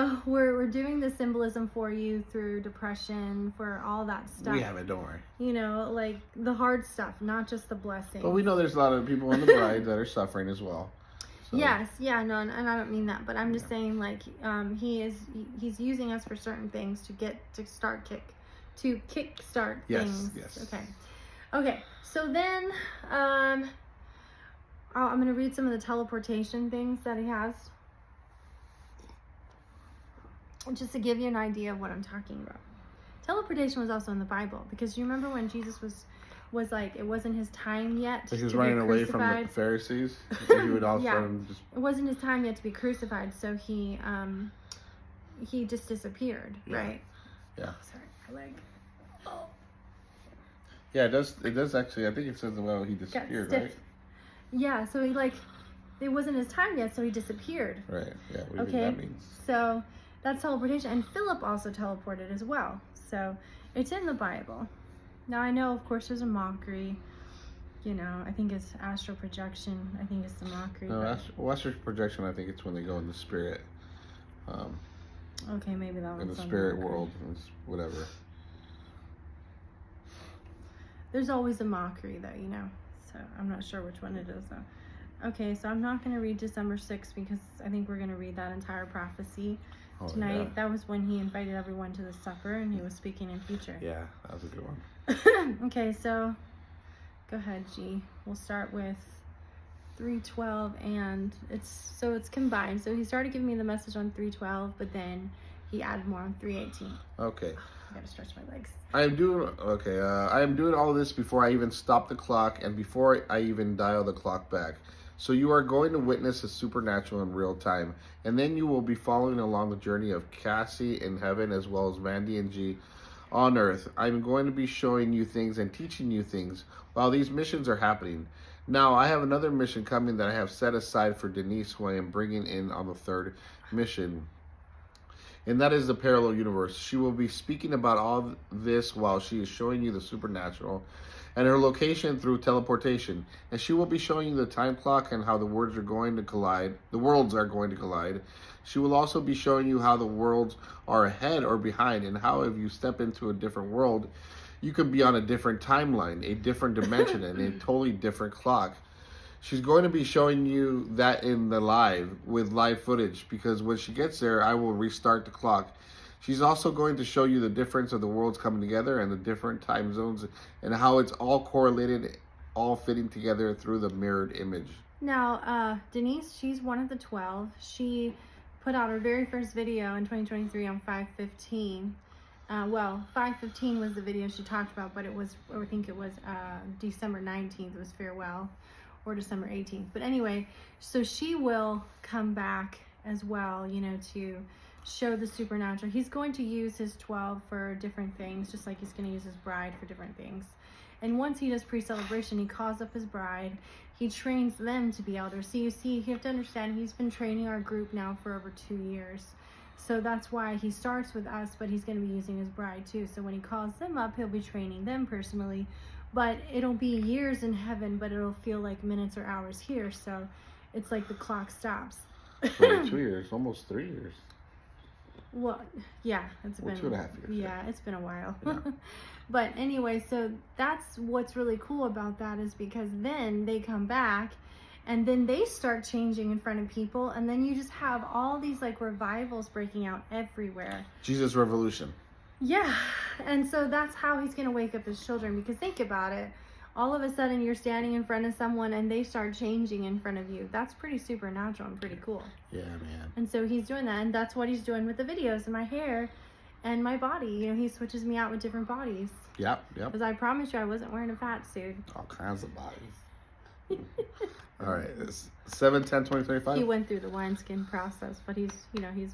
So we're doing the symbolism for you through depression, for all that stuff. We have it, don't worry. You know, like the hard stuff, not just the blessing. But we know there's a lot of people in the bride that are suffering as well. So. Yes, yeah, no, and I don't mean that, but I'm just saying, like, he's using us for certain things to kickstart things. Yes. Okay. So then, I'm gonna read some of the teleportation things that he has, just to give you an idea of what I'm talking about. Teleportation was also in the Bible, because you remember when Jesus was like, it wasn't his time yet. He was running away from the Pharisees. He would also it wasn't his time yet to be crucified, so he just disappeared, right? Yeah. Sorry, my leg. Oh. Yeah, it does actually. I think it says he disappeared, right? Yeah, so it wasn't his time yet, so he disappeared. Right. Yeah. What do you think that means? So that's teleportation, and Philip also teleported as well. So it's in the Bible. Now, I know, of course, there's a mockery. You know, I think it's astral projection. I think it's the mockery. No, astral projection, I think it's when they go in the spirit. Okay, maybe that one's in the spirit world, whatever. There's always a mockery, though, you know. So I'm not sure which one it is, though. Okay, so I'm not going to read December 6th because I think we're going to read that entire prophecy tonight. Yeah. That was when he invited everyone to the supper and he was speaking in future. Yeah, that was a good one. Okay, so go ahead, G. We'll start with 3:12, and it's combined. So he started giving me the message on 3:12, but then he added more on 3:18. Okay. I gotta stretch my legs. I am doing all this before I even stop the clock and before I even dial the clock back. So you are going to witness the supernatural in real time, and then you will be following along the journey of Cassie in heaven as well as Mandy and G on earth. I'm going to be showing you things and teaching you things while these missions are happening. Now, I have another mission coming that I have set aside for Denise, who I am bringing in on the third mission. And that is the parallel universe. She will be speaking about all this while she is showing you the supernatural and her location through teleportation. And she will be showing you the time clock and how the worlds are going to collide. She will also be showing you how the worlds are ahead or behind, and how if you step into a different world, you can be on a different timeline, a different dimension, and a totally different clock. She's going to be showing you that in the with live footage, because when she gets there, I will restart the clock. She's also going to show you the difference of the worlds coming together and the different time zones and how it's all correlated, all fitting together through the mirrored image. Now, Denise, she's one of the 12. She put out her very first video in 2023 on 5/15. 5/15 was the video she talked about, but I think it was December 19th was farewell, or December 18th. But anyway, so she will come back as well, you know, to show the supernatural. He's going to use his 12 for different things, just like he's going to use his bride for different things. And once he does pre-celebration, he calls up his bride. He trains them to be elders. So you have to understand, he's been training our group now for over 2 years. So that's why he starts with us, but he's going to be using his bride too. So when he calls them up, he'll be training them personally. But it'll be years in heaven, but it'll feel like minutes or hours here. So it's like the clock stops. 2 years, almost 3 years. Well, yeah, it's been 2.5 years. Yeah, it's been a while. Yeah. But anyway, so that's what's really cool about that, is because then they come back and then they start changing in front of people, and then you just have all these like revivals breaking out everywhere. Jesus Revolution. Yeah, and so that's how he's going to wake up his children, because think about it. All of a sudden you're standing in front of someone and they start changing in front of you. That's pretty supernatural and pretty cool. Yeah, man. And so he's doing that, and that's what he's doing with the videos and my hair and my body. You know, he switches me out with different bodies. Yep. Because I promised you I wasn't wearing a fat suit. All kinds of bodies. All right, it's 7/10/2025. He went through the wineskin process, but he's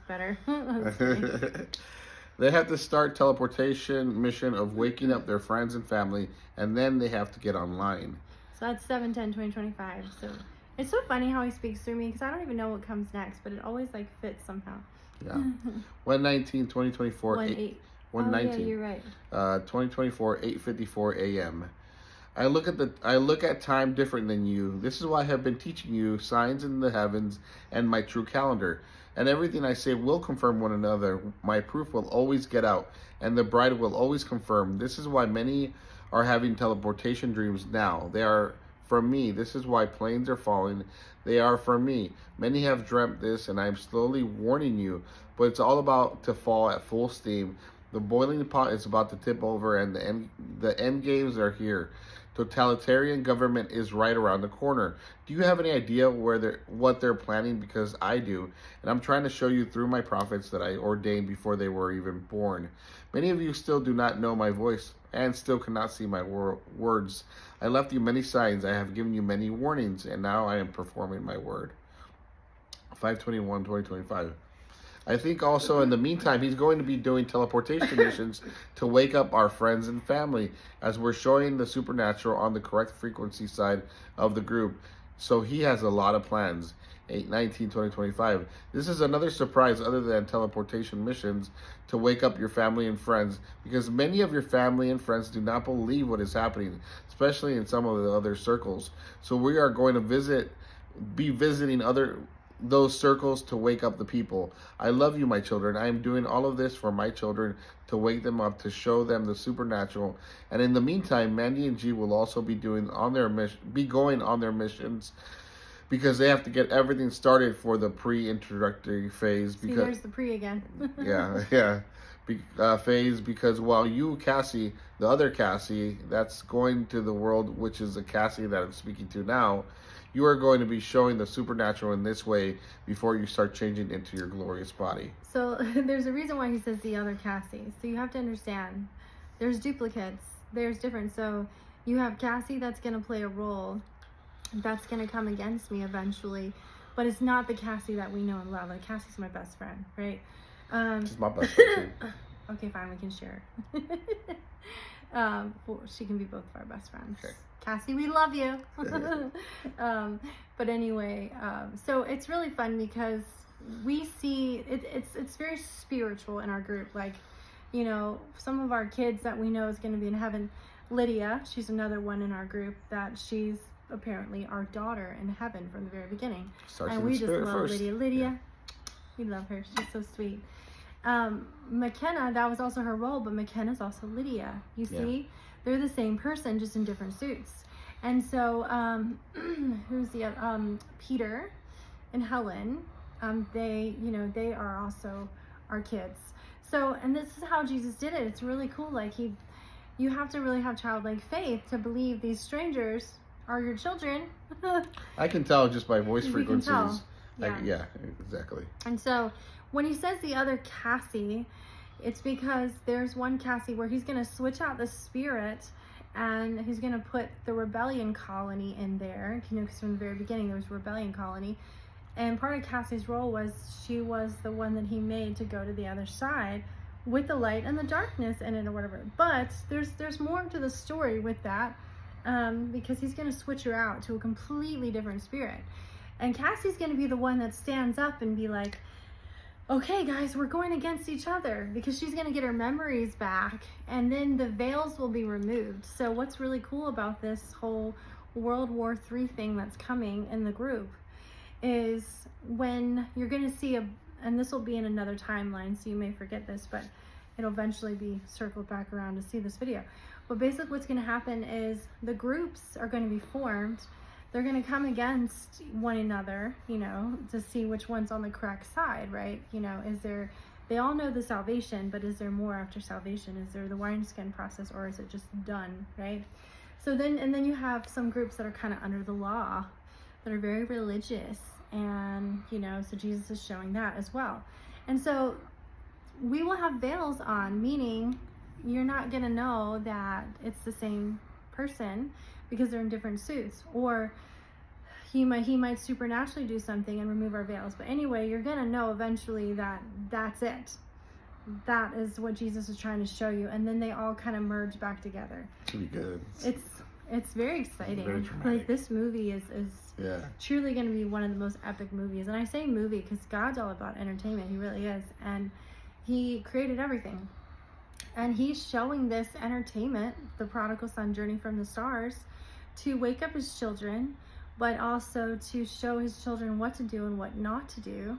better. They have to start teleportation mission of waking up their friends and family, and then they have to get online. So that's 7/10/2025. So it's so funny how he speaks through me, because I don't even know what comes next, but it always like fits somehow. Yeah. 1/19/2024. 1/8. 1/19. Oh, yeah, you're right. 2024, 8:54 a.m. I look at time different than you. This is why I have been teaching you signs in the heavens and my true calendar. and everything I say will confirm one another. My proof will always get out, and the bride will always confirm. This is why many are having teleportation dreams now. They are from me. This is why planes are falling. They are from me. Many have dreamt this, and I am slowly warning you, but it's all about to fall at full steam. The boiling pot is about to tip over, and the end games are here. Totalitarian government is right around the corner. Do you have any idea what they're planning? Because I do, and I'm trying to show you through my prophets that I ordained before they were even born. Many of you still do not know my voice and still cannot see my words. I left you many signs. I have given you many warnings, and now I am performing my word. 5/21/2025. I think also in the meantime, he's going to be doing teleportation missions to wake up our friends and family as we're showing the supernatural on the correct frequency side of the group. So he has a lot of plans. 8/19/2025. This is another surprise other than teleportation missions to wake up your family and friends, because many of your family and friends do not believe what is happening, especially in some of the other circles. So we are going to be visiting those circles to wake up the people. I love you, my children. I am doing all of this for my children to wake them up, to show them the supernatural. And in the meantime, Mandy and G will also be going on their missions, because they have to get everything started for the pre-introductory phase. See, there's the pre again. Phase, because while you, Cassie, the other Cassie, that's going to the world, which is the Cassie that I'm speaking to now, you are going to be showing the supernatural in this way before you start changing into your glorious body. So there's a reason why he says the other Cassie. So you have to understand, there's duplicates, there's different. So you have Cassie that's going to play a role that's going to come against me eventually, but it's not the Cassie that we know and love. Like, Cassie's my best friend, right? She's my best friend too. Okay, fine, we can share. Well, she can be both of our best friends. Okay. Cassie, we love you. But anyway, so it's really fun because we see it's very spiritual in our group. Like, you know, some of our kids that we know is going to be in heaven. Lydia, she's another one in our group that she's apparently our daughter in heaven from the very beginning. And we just love first. Lydia, we love her. She's so sweet. McKenna, that was also her role, but McKenna's also Lydia. You see, they're the same person, just in different suits. And so, who's the other? Peter and Helen. They are also our kids. So, and this is how Jesus did it. It's really cool. Like, you have to really have childlike faith to believe these strangers are your children. I can tell just by voice frequencies. Yeah, exactly. And so when he says the other Cassie, it's because there's one Cassie where he's going to switch out the spirit, and he's going to put the rebellion colony in there. You know, because from the very beginning there was a rebellion colony. And part of Cassie's role was she was the one that he made to go to the other side with the light and the darkness in it or whatever. But there's more to the story with that, because he's going to switch her out to a completely different spirit. And Cassie's going to be the one that stands up and be like, okay, guys, we're going against each other, because she's going to get her memories back, and then the veils will be removed. So what's really cool about this whole World War III thing that's coming in the group is when you're going to see and this will be in another timeline, so you may forget this, but it'll eventually be circled back around to see this video. But basically what's going to happen is the groups are going to be formed. They're going to come against one another, you know, to see which one's on the correct side, right? You know, they all know the salvation, but is there more after salvation? Is there the wineskin process, or is it just done, right? So then you have some groups that are kind of under the law, that are very religious, and, you know, so Jesus is showing that as well. And so we will have veils on, meaning you're not going to know that it's the same person because they're in different suits, or he might supernaturally do something and remove our veils. But anyway, you're going to know eventually that that's it. That is what Jesus is trying to show you. And then they all kind of merge back together. It's going to be good. It's very exciting. Very dramatic. Like, this movie is truly going to be one of the most epic movies. And I say movie because God's all about entertainment. He really is. And he created everything. And he's showing this entertainment, the prodigal son journey from the stars, to wake up his children, but also to show his children what to do and what not to do,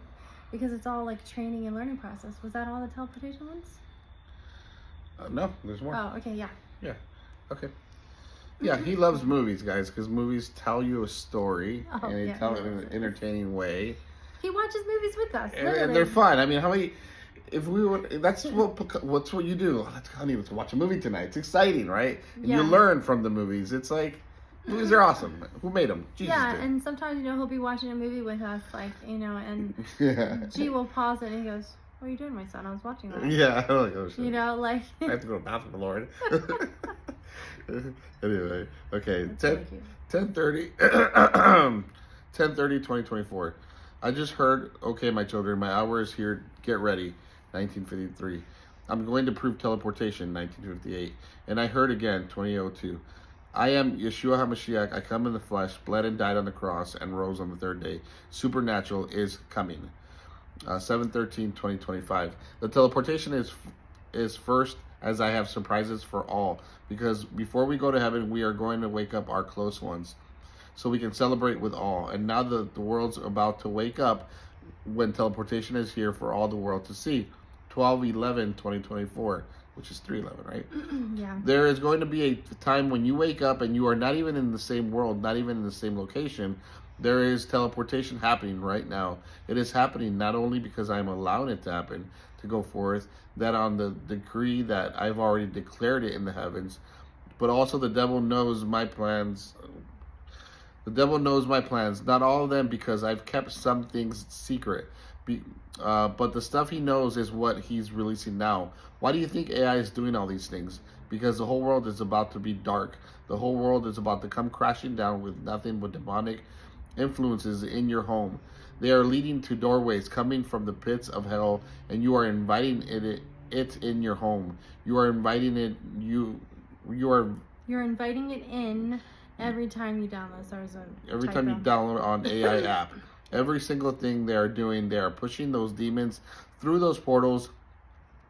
because it's all like training and learning process. Was that all the teleportation ones? No, there's more. Oh, okay, yeah. Yeah. Okay. Yeah, he loves movies, guys, because movies tell you a story and they tell it in an entertaining way. He watches movies with us, and they're fun. I mean, how many? If we were, that's what's what you do. Oh, let's watch a movie tonight. It's exciting, right? And you learn from the movies. It's like movies are awesome. Who made them? Jesus did. And sometimes he'll be watching a movie with us, like and G will pause it and he goes, "What are you doing, my son? I was watching that." Yeah, I'm like, oh shit. Like I have to go to the bathroom, Lord. Anyway, okay, 10:30, 2024. I just heard, okay, my children, my hour is here. Get ready. 1953. I'm going to prove teleportation. 1958. And I heard again. 2002. I am Yeshua HaMashiach. I come in the flesh, bled and died on the cross, and rose on the third day. Supernatural is coming. 7/13/2025. The teleportation is first, as I have surprises for all, because before we go to heaven, we are going to wake up our close ones, so we can celebrate with all. And now the world's about to wake up when teleportation is here for all the world to see. 12/11/2024, which is 3/11, right? Yeah. There is going to be a time when you wake up and you are not even in the same world, not even in the same location. There is teleportation happening right now. It is happening not only because I'm allowing it to happen, to go forth, that on the decree that I've already declared it in the heavens, but also the devil knows my plans. The devil knows my plans, not all of them, because I've kept some things secret. But the stuff he knows is what he's releasing now. Why do you think AI is doing all these things? Because the whole world is about to be dark. The whole world is about to come crashing down with nothing but demonic influences in your home. They are leading to doorways coming from the pits of hell, and you are inviting it in your home. You are inviting it. You're inviting it in every time you download. Every time you download on AI app. Every single thing they are doing, they are pushing those demons through those portals,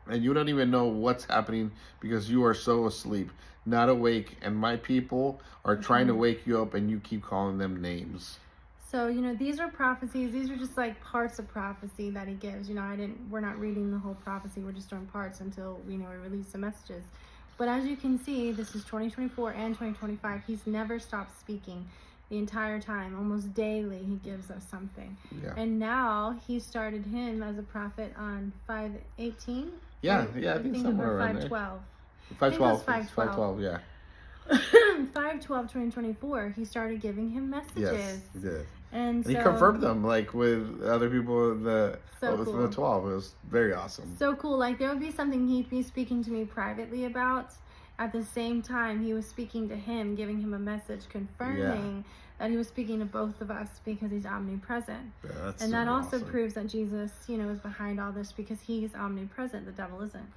and you don't even know what's happening because you are so asleep, not awake. And my people are trying to wake you up, and you keep calling them names. So, these are prophecies. These are just like parts of prophecy that he gives. We're not reading the whole prophecy. We're just doing parts until, we release the messages. But as you can see, this is 2024 and 2025. He's never stopped speaking the entire time. Almost daily, he gives us something. Yeah. And now he started him as a prophet on 5/18. Yeah, I think somewhere around 5/12. 5/12. 5/12, yeah. 5/12/2024, he started giving him messages. Yes, he did. And he confirmed them with other people in the cool. from the 12. It was very awesome. So cool. Like, there would be something he'd be speaking to me privately about. At the same time, he was speaking to him, giving him a message, confirming that he was speaking to both of us because he's omnipresent. Yeah, and that also proves that Jesus, is behind all this, because he's omnipresent. The devil isn't.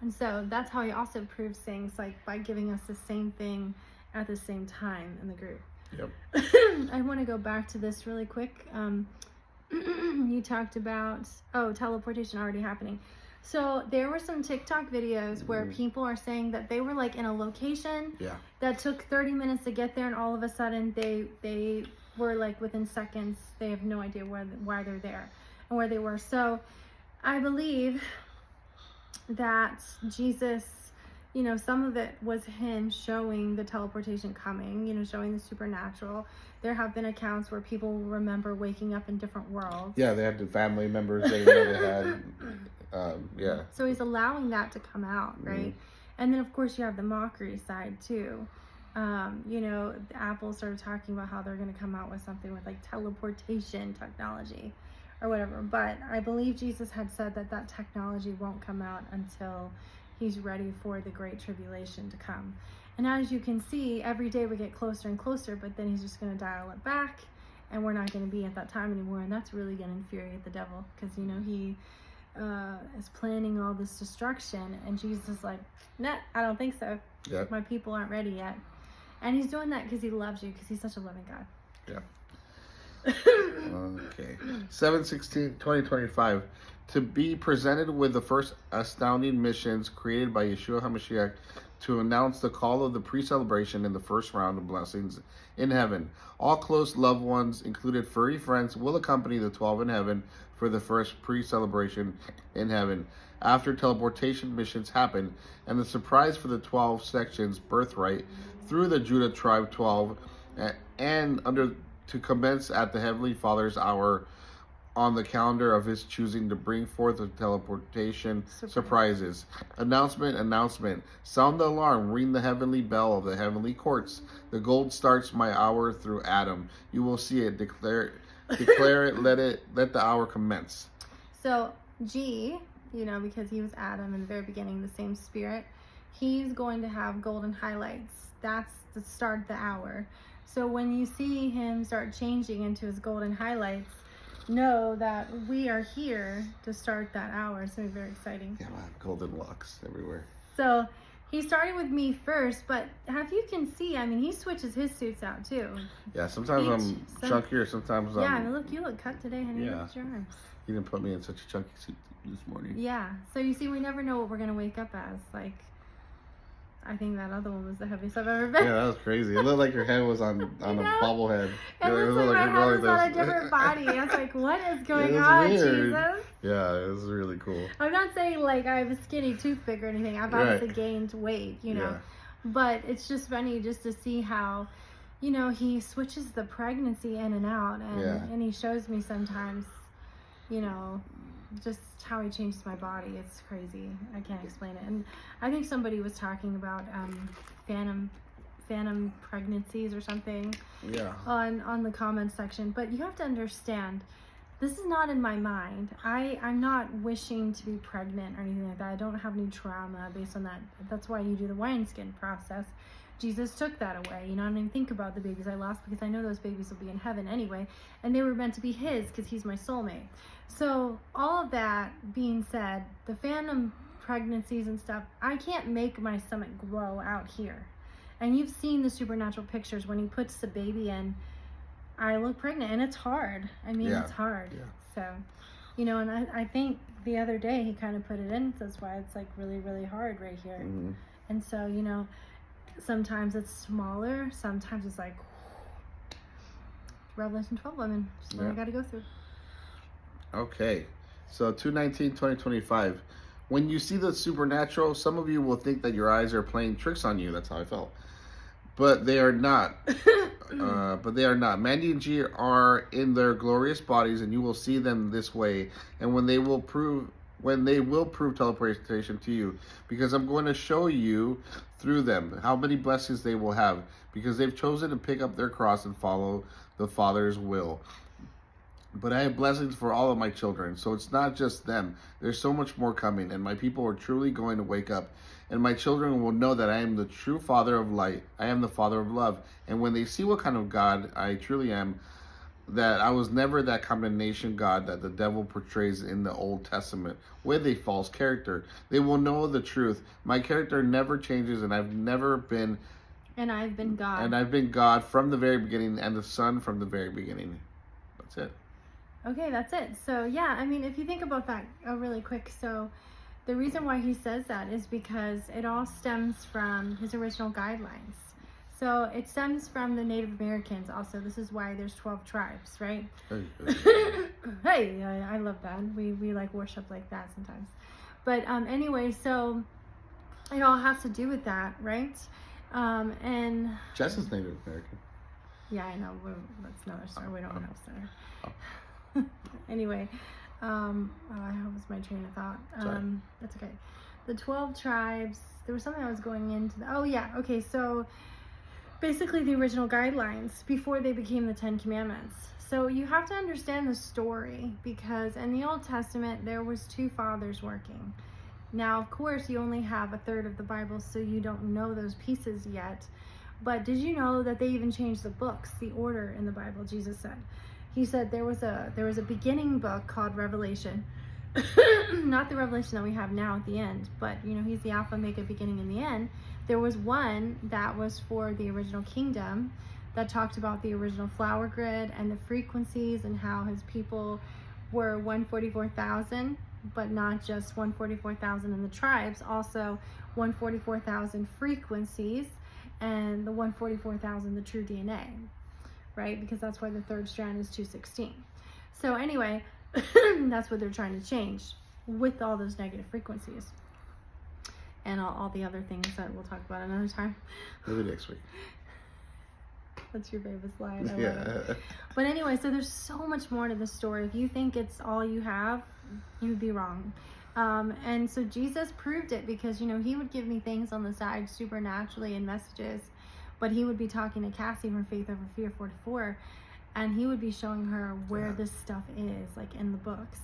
And so that's how he also proves things, like by giving us the same thing at the same time in the group. Yep. I want to go back to this really quick. You talked about, teleportation already happening. So there were some TikTok videos where people are saying that they were like in a location that took 30 minutes to get there, and all of a sudden they were like within seconds. They have no idea why they're there and where they were. So I believe that Jesus, some of it was him showing the teleportation coming, showing the supernatural. There have been accounts where people remember waking up in different worlds. Yeah, they had the family members they had. So he's allowing that to come out, right? And then, of course, you have the mockery side, too. Apple started talking about how they're going to come out with something with, like, teleportation technology or whatever. But I believe Jesus had said that technology won't come out until he's ready for the Great Tribulation to come. And as you can see, every day we get closer and closer, but then he's just going to dial it back, and we're not going to be at that time anymore. And that's really going to infuriate the devil, because, he is planning all this destruction, and Jesus is like, nah, I don't think so. Yeah. My people aren't ready yet. And he's doing that because he loves you, because he's such a loving God. Yeah. Okay. 7/16/2025. To be presented with the first astounding missions created by Yeshua HaMashiach to announce the call of the pre-celebration in the first round of blessings in heaven. All close loved ones, included furry friends, will accompany the 12 in heaven for the first pre-celebration in heaven. After teleportation missions happen, and the surprise for the 12 sections birthright through the Judah tribe 12, and under to commence at the Heavenly Father's hour on the calendar of his choosing to bring forth the teleportation surprises. Announcement. Sound the alarm, ring the heavenly bell of the heavenly courts. The gold starts my hour through Adam. You will see it, declare it, let the hour commence. So G, because he was Adam in the very beginning, the same spirit, he's going to have golden highlights. That's the start of the hour. So when you see him start changing into his golden highlights, know that we are here to start that hour. It's going to be very exciting. Yeah, we'll have golden locks everywhere. So he started with me first, but if you can see, he switches his suits out too. Yeah, sometimes I'm chunkier, sometimes I'm... Yeah, look, you look cut today, honey. Yeah. Look at your arms. You didn't put me in such a chunky suit this morning. Yeah, so you see, we never know what we're going to wake up as. Like, I think that other one was the heaviest I've ever been. Yeah, that was crazy. It looked like your head was on a bobblehead. It looked like my head was on a different body. I was like, what is going on, weird. Jesus? Yeah, it was really cool. I'm not saying like I have a skinny toothpick or anything. I've obviously gained weight, Yeah. But it's just funny just to see how, he switches the pregnancy in and out. And he shows me sometimes, just how he changes my body. It's crazy. I can't explain it. And I think somebody was talking about phantom pregnancies or something. Yeah. On the comments section. But you have to understand, this is not in my mind. I'm not wishing to be pregnant or anything like that. I don't have any trauma based on that. That's why you do the wineskin process. Jesus took that away. I don't even think about the babies I lost because I know those babies will be in heaven anyway. And they were meant to be his because he's my soulmate. So all of that being said, the phantom pregnancies and stuff, I can't make my stomach grow out here. And you've seen the supernatural pictures when he puts the baby in, I look pregnant and it's hard. It's hard. Yeah. So, and I think the other day he kind of put it in. So that's why it's like really, really hard right here. Mm-hmm. And so, sometimes it's smaller. Sometimes it's like Revelation 12 women. Just what I got to go through. Okay. So 2/19/2025. When you see the supernatural, some of you will think that your eyes are playing tricks on you. That's how I felt. But they are not. Mandy and G are in their glorious bodies, and you will see them this way. And when they will prove teleportation to you, because I'm going to show you through them how many blessings they will have, because they've chosen to pick up their cross and follow the Father's will. But I have blessings for all of my children, so it's not just them. There's so much more coming, and my people are truly going to wake up. And my children will know that I am the true Father of light. I am the Father of love. And when they see what kind of God I truly am, that I was never that condemnation God that the devil portrays in the Old Testament with a false character, they will know the truth. My character never changes, and I've been God. And I've been God from the very beginning, and the Son from the very beginning. That's it. Okay, that's it. So yeah, if you think about that really quick, so the reason why he says that is because it all stems from his original guidelines. So it stems from the Native Americans also. This is why there's 12 tribes, right? Hey, I love that. We like worship like that sometimes. But anyway, so it all has to do with that, right? And Jess is Native American. Yeah, I know. That's another story. We don't have a story. Anyway, I lost my train of thought. That's okay. The 12 tribes, there was something I was going into. Okay, so basically the original guidelines before they became the 10 Commandments. So you have to understand the story, because in the Old Testament, there was 2 fathers working. Now, of course, you only have a third of the Bible, so you don't know those pieces yet. But did you know that they even changed the books, the order in the Bible? Jesus said. He said there was a beginning book called Revelation. Not the Revelation that we have now at the end, but he's the Alpha, Omega, beginning and the end. There was one that was for the original kingdom that talked about the original flower grid and the frequencies and how his people were 144,000 but not just 144,000 in the tribes, also 144,000 frequencies and the 144,000 the true DNA, right? Because that's why the third strand is 216. So anyway, that's what they're trying to change with all those negative frequencies and all the other things that we'll talk about another time. Maybe next week. That's your favorite slide. I Yeah. love it. But anyway, so there's so much more to the story. If you think it's all you have, you'd be wrong. And so Jesus proved it because, you know, he would give me things on the side supernaturally and messages, but he would be talking to Cassie from Faith Over Fear 44, and he would be showing her where this stuff is, like in the books.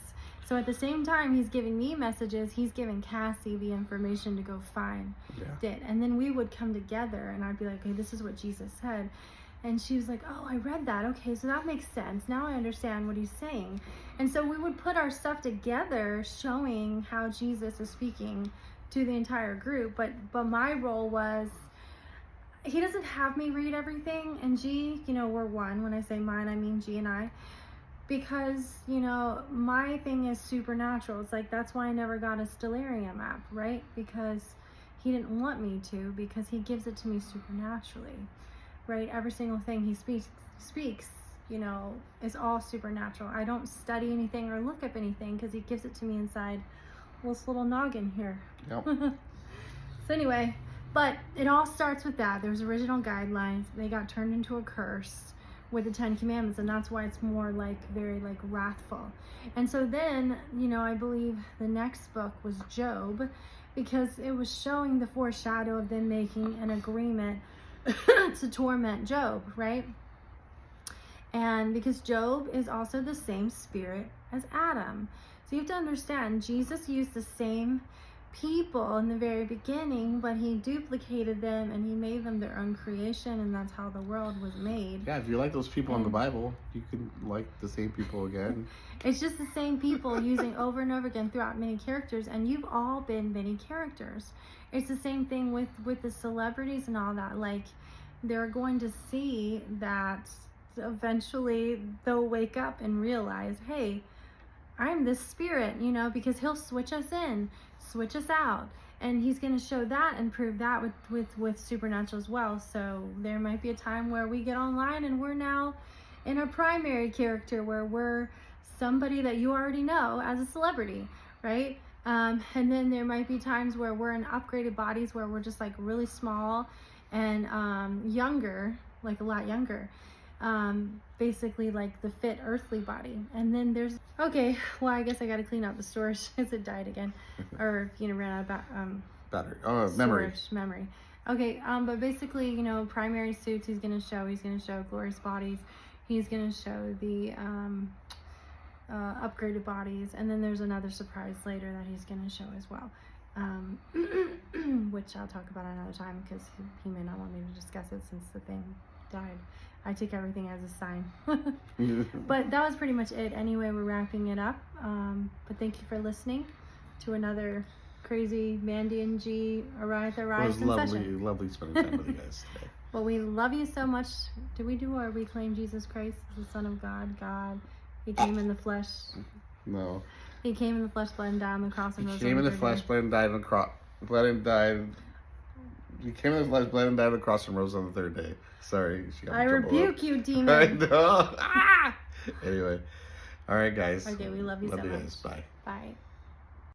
So at the same time he's giving me messages, he's giving Cassie the information to go find it. And then we would come together and I'd be like, okay, this is what Jesus said. And she was like, oh, I read that. Okay, so that makes sense. Now I understand what he's saying. And so we would put our stuff together showing how Jesus is speaking to the entire group. But my role was, he doesn't have me read everything. And G, you know, we're one. When I say mine, I mean G and I. Because, you know, my thing is supernatural. It's like, that's why I never got a Stellarium app, right? Because he didn't want me to, because he gives it to me supernaturally. Right? Every single thing he speaks, you know, is all supernatural. I don't study anything or look up anything because he gives it to me inside this little noggin here. Yep. So anyway, but it all starts with that. There's original guidelines. They got turned into a curse with the 10 Commandments, and that's why it's more like very like wrathful. And so then, you know, I believe the next book was Job, because it was showing the foreshadow of them making an agreement to torment Job, right? And because Job is also the same spirit as Adam. So you have to understand, Jesus used the same people in the very beginning, but he duplicated them and he made them their own creation, and that's how the world was made. Yeah, if you like those people in the Bible, you can like the same people again. It's just the same people using over and over again throughout many characters, and you've all been many characters. It's the same thing with the celebrities and all that. Like, they're going to see that eventually they'll wake up and realize, hey, I'm this spirit, you know, because he'll switch us in, switch us out. And he's going to show that and prove that with supernatural as well. So there might be a time where we get online and we're now in a primary character where we're somebody that you already know as a celebrity, right? And then there might be times where we're in upgraded bodies where we're just like really small and younger, like a lot younger. Basically like the fit earthly body. And then okay, well, I guess I got to clean out the storage because it died again, or, you know, ran out of Battery. memory. Okay, but basically, you know, primary suits he's going to show glorious bodies. He's going to show the upgraded bodies, and then there's another surprise later that he's going to show as well, which I'll talk about another time because he may not want me to discuss it since the thing died. I took everything as a sign. But that was pretty much it. Anyway, we're wrapping it up. But thank you for listening to another crazy Mandy and G Arise It was session. lovely spending time with you guys today. Well, we love you so much. Do we claim Jesus Christ as the Son of God? He came in the flesh. No. He came in the flesh, bled and died on the cross and rose He came in the on flesh, third day. bled and died on the cross. He came in the flesh, bled and died on the cross, and rose on the third day. Sorry, she got I in trouble. rebuke you, demon. I know. Anyway, all right, guys. Okay, we love you so much. Love you guys. Bye. Bye.